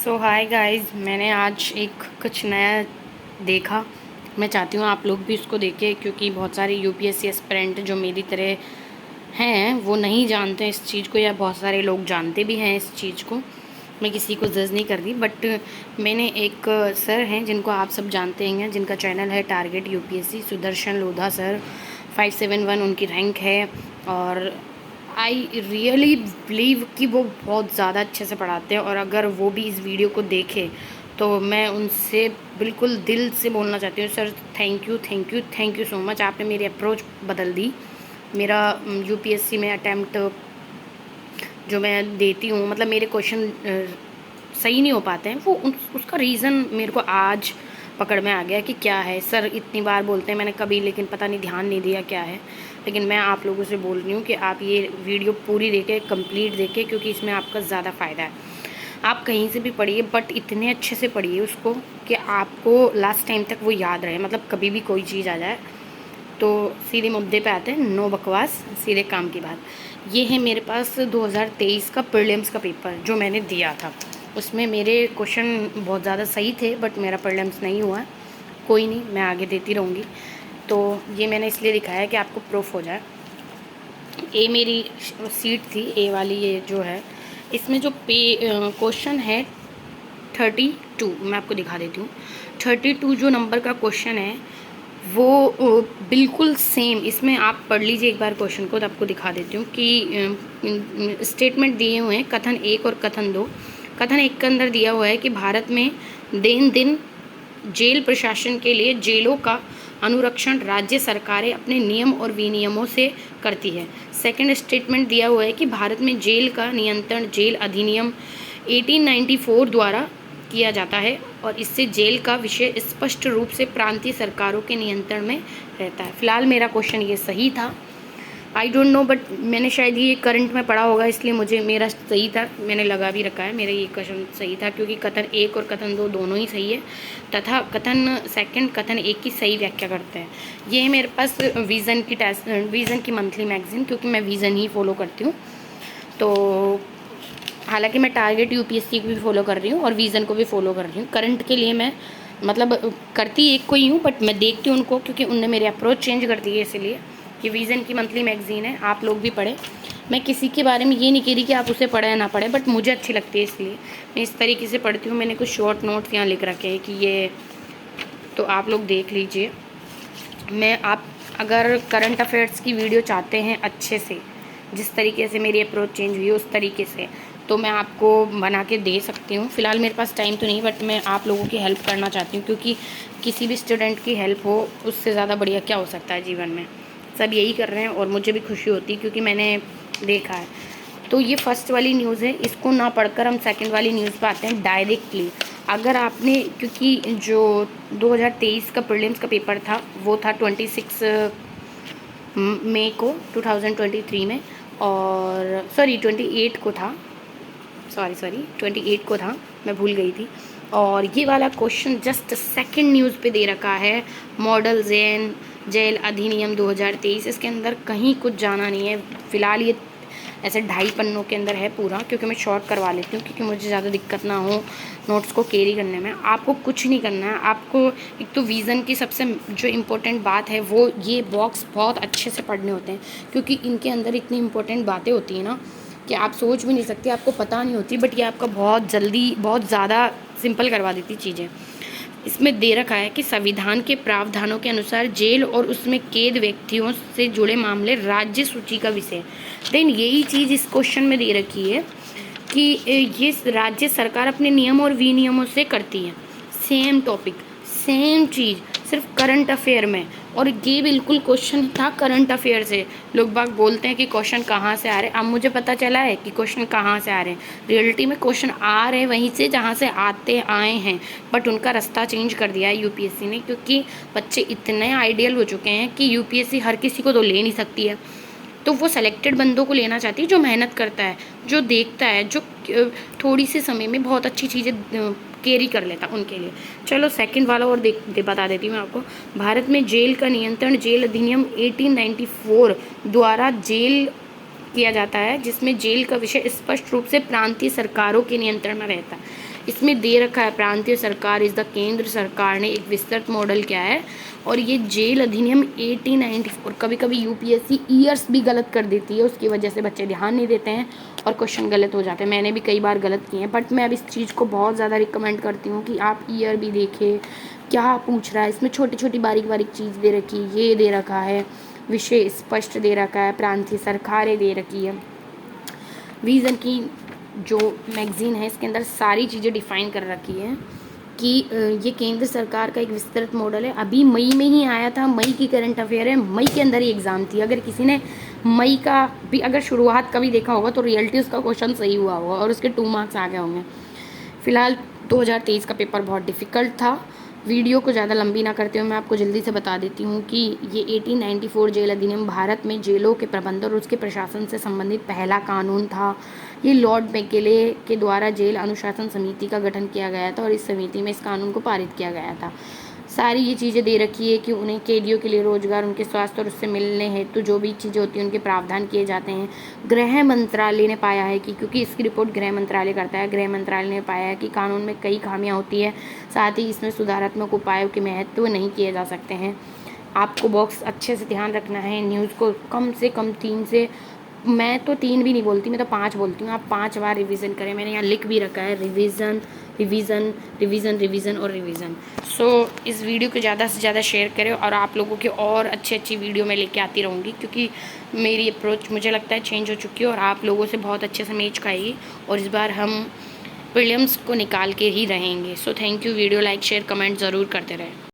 सो hi guys, मैंने आज एक कुछ नया देखा। मैं चाहती हूँ आप लोग भी उसको देखें, क्योंकि बहुत सारे यूपीएससी एस्पिरेंट जो मेरी तरह हैं वो नहीं जानते इस चीज़ को, या बहुत सारे लोग जानते भी हैं इस चीज़ को। मैं किसी को जज नहीं कर रही, बट मैंने एक सर हैं जिनको आप सब जानते हैं, जिनका चैनल है target UPSC, Sudarshan Lodha sir. 571 उनकी रैंक है, और आई रियली बिलीव कि वो बहुत ज़्यादा अच्छे से पढ़ाते हैं। और अगर वो भी इस वीडियो को देखें तो मैं उनसे बिल्कुल दिल से बोलना चाहती हूँ, sir thank you thank you thank you so much. आपने मेरी अप्रोच बदल दी। मेरा यूपीएससी में अटैम्प्ट जो मैं देती हूँ, मतलब मेरे क्वेश्चन सही नहीं हो पाते हैं, वो उसका रीज़न मेरे को आज पकड़ में आ गया कि क्या है। सर इतनी बार बोलते हैं, मैंने कभी लेकिन पता नहीं ध्यान नहीं दिया क्या है। लेकिन मैं आप लोगों से बोल रही हूँ कि आप ये वीडियो पूरी देखें, कंप्लीट देखें, क्योंकि इसमें आपका ज़्यादा फ़ायदा है। आप कहीं से भी पढ़िए, बट इतने अच्छे से पढ़िए उसको कि आपको लास्ट टाइम तक वो याद रहे। मतलब कभी भी कोई चीज़ आ जाए तो सीधे मुद्दे पे आते हैं, नो बकवास, सीधे काम की बात। ये है मेरे पास 2023 का प्रीलिम्स का पेपर जो मैंने दिया था। उसमें मेरे क्वेश्चन बहुत ज़्यादा सही थे, बट मेरा प्रीलिम्स नहीं हुआ। कोई नहीं, मैं आगे देती रहूँगी। तो ये मैंने इसलिए दिखाया है कि आपको प्रूफ हो जाए। ए मेरी सीट थी, ए वाली ये जो है, इसमें जो क्वेश्चन है 32, मैं आपको दिखा देती हूँ। 32 जो नंबर का क्वेश्चन है वो बिल्कुल सेम। इसमें आप पढ़ लीजिए एक बार क्वेश्चन को, तो आपको दिखा देती हूँ कि स्टेटमेंट दिए हुए हैं कथन 1 और कथन 2। कथन 1 के अंदर दिया हुआ है कि भारत में दिन जेल प्रशासन के लिए जेलों का अनुरक्षण राज्य सरकारें अपने नियम और विनियमों से करती है। सेकंड स्टेटमेंट दिया हुआ है कि भारत में जेल का नियंत्रण जेल अधिनियम 1894 द्वारा किया जाता है, और इससे जेल का विषय स्पष्ट रूप से प्रांतीय सरकारों के नियंत्रण में रहता है। फिलहाल मेरा क्वेश्चन ये सही था, आई डोंट नो, बट मैंने शायद ये करंट में पढ़ा होगा, इसलिए मुझे मेरा सही था, मैंने लगा भी रखा है। मेरा ये क्वेश्चन सही था, क्योंकि कथन 1 और कथन 2 दोनों ही सही है, तथा कथन सेकंड कथन 1 की सही व्याख्या करते हैं। ये है मेरे पास विज़न की मंथली मैगजीन, क्योंकि मैं विज़न ही फॉलो करती हूँ। तो हालांकि मैं टारगेट यूपीएससी को भी फॉलो कर रही हूँ और विज़न को भी फॉलो कर रही हूँ। करंट के लिए मैं मतलब करती एक को ही हूँ, बट मैं देखती हूँ उनको, क्योंकि उनने मेरी अप्रोच चेंज कर दी है। इसलिए ये विज़न की मंथली मैगजीन है, आप लोग भी पढ़ें। मैं किसी के बारे में ये नहीं कह रही कि आप उसे पढ़ें या ना पढ़ें, बट मुझे अच्छी लगती है इसलिए मैं इस तरीके से पढ़ती हूँ। मैंने कुछ शॉर्ट नोट्स यहाँ लिख रखे हैं कि ये, तो आप लोग देख लीजिए। मैं आप अगर करंट अफेयर्स की वीडियो चाहते हैं अच्छे से, जिस तरीके से मेरी अप्रोच चेंज हुई उस तरीके से, तो मैं आपको बना के दे सकती हूँ। फ़िलहाल मेरे पास टाइम तो नहीं, बट मैं आप लोगों की हेल्प करना चाहती हूँ, क्योंकि किसी भी स्टूडेंट की हेल्प हो उससे ज़्यादा बढ़िया क्या हो सकता है जीवन में। सब यही कर रहे हैं और मुझे भी खुशी होती है, क्योंकि मैंने देखा है। तो ये फर्स्ट वाली न्यूज़ है, इसको ना पढ़कर हम सेकंड वाली न्यूज़ पे आते हैं डायरेक्टली। अगर आपने, क्योंकि जो 2023 का प्रीलिम्स का पेपर था वो था 26 मई को 2023 में, और सॉरी 28 को था, सॉरी 28 को था, मैं भूल गई थी। और ये वाला क्वेश्चन जस्ट सेकंड न्यूज़ पे दे रखा है, मॉडल जेल अधिनियम 2023। इसके अंदर कहीं कुछ जाना नहीं है। फ़िलहाल ये ऐसे 2.5 पन्नों के अंदर है पूरा, क्योंकि मैं शॉर्ट करवा लेती हूँ, क्योंकि मुझे ज़्यादा दिक्कत ना हो नोट्स को कैरी करने में। आपको कुछ नहीं करना है। आपको एक तो विज़न की सबसे जो इम्पोर्टेंट बात है, वो ये बॉक्स बहुत अच्छे से पढ़ने होते हैं, क्योंकि इनके अंदर इतनी इम्पोर्टेंट बातें होती हैं ना कि आप सोच भी नहीं सकते, आपको पता नहीं होती, बट ये आपका बहुत जल्दी बहुत ज़्यादा सिंपल करवा देती चीज़ें। इसमें दे रखा है कि संविधान के प्रावधानों के अनुसार जेल और उसमें कैद व्यक्तियों से जुड़े मामले राज्य सूची का विषय। देन यही चीज़ इस क्वेश्चन में दे रखी है कि ये राज्य सरकार अपने नियम और विनियमों से करती है। सेम टॉपिक, सेम चीज़, सिर्फ करंट अफेयर में। और ये बिल्कुल क्वेश्चन था करंट अफेयर से। लोग बाग बोलते हैं कि क्वेश्चन कहाँ से आ रहे हैं, अब मुझे पता चला है कि क्वेश्चन कहाँ से आ रहे हैं। रियलिटी में क्वेश्चन आ रहे हैं वहीं से जहाँ से आए हैं, बट उनका रास्ता चेंज कर दिया है यूपीएससी ने, क्योंकि बच्चे इतने आइडियल हो चुके हैं कि यूपीएससी हर किसी को तो ले नहीं सकती है। तो वो सेलेक्टेड बंदों को लेना चाहती है, जो मेहनत करता है, जो देखता है, जो थोड़ी सी समय में बहुत अच्छी चीज़ें कैरी कर लेता उनके लिए। चलो सेकंड वाला और बता देती हूँ मैं आपको। भारत में जेल का नियंत्रण जेल अधिनियम 1894 द्वारा जेल किया जाता है, जिसमें जेल का विषय स्पष्ट रूप से प्रांतीय सरकारों के नियंत्रण में रहता है। इसमें दे रखा है प्रांतीय सरकार इस द केंद्र सरकार ने एक विस्तृत मॉडल क्या है। और ये जेल अधिनियम 1894, कभी कभी यूपीएससी ईयर्स भी गलत कर देती है, उसकी वजह से बच्चे ध्यान नहीं देते हैं और क्वेश्चन गलत हो जाते हैं। मैंने भी कई बार गलत किए हैं, बट मैं अब इस चीज़ को बहुत ज़्यादा रिकमेंड करती हूँ कि आप ईयर भी देखें क्या पूछ रहा है। इसमें छोटी छोटी बारीक बारीक चीज़ दे रखी है, ये दे रखा है, विषय स्पष्ट दे रखा है, प्रांतीय सरकारें दे रखी है। विजन की जो मैगज़ीन है इसके अंदर सारी चीज़ें डिफ़ाइन कर रखी है कि ये केंद्र सरकार का एक विस्तृत मॉडल है। अभी मई में ही आया था, मई की करंट अफेयर है, मई के अंदर ही एग्ज़ाम थी। अगर किसी ने मई का भी अगर शुरुआत कभी देखा होगा तो रियलिटी उसका क्वेश्चन सही हुआ होगा और उसके 2 मार्क्स आ गए होंगे। फ़िलहाल 2023 का पेपर बहुत डिफ़िकल्ट था। वीडियो को ज़्यादा लंबी ना करते हुए मैं आपको जल्दी से बता देती हूँ कि ये 1894 जेल अधिनियम भारत में जेलों के प्रबंधन और उसके प्रशासन से संबंधित पहला कानून था। ये लॉर्ड मैकेले के द्वारा जेल अनुशासन समिति का गठन किया गया था और इस समिति में इस कानून को पारित किया गया था। सारी ये चीज़ें दे रखी है कि उन्हें कैदियों के लिए रोजगार, उनके स्वास्थ्य और उससे मिलने हेतु जो भी चीज़ें होती हैं उनके प्रावधान किए जाते हैं। गृह मंत्रालय ने पाया है कि क्योंकि इसकी रिपोर्ट गृह मंत्रालय करता है, गृह मंत्रालय ने पाया है कि कानून में कई खामियां होती है, साथ ही इसमें सुधारात्मक उपायों के महत्व नहीं किए जा सकते हैं। आपको बॉक्स अच्छे से ध्यान रखना है। न्यूज़ को कम से कम 3 से, मैं तो 3 भी नहीं बोलती, मैं तो 5 बोलती हूँ। आप 5 बार रिवीजन करें। मैंने यहाँ लिख भी रखा है रिवीजन रिवीजन रिवीजन रिवीजन और रिवीजन। सो इस वीडियो को ज़्यादा से ज़्यादा शेयर करें और आप लोगों के और अच्छी वीडियो मैं लेके आती रहूँगी, क्योंकि मेरी अप्रोच मुझे लगता है चेंज हो चुकी है और आप लोगों से बहुत अच्छे से मैच खाएगी और इस बार हम प्रीलिम्स को निकाल के ही रहेंगे। So thank you. Video like share comment ज़रूर करते रहें।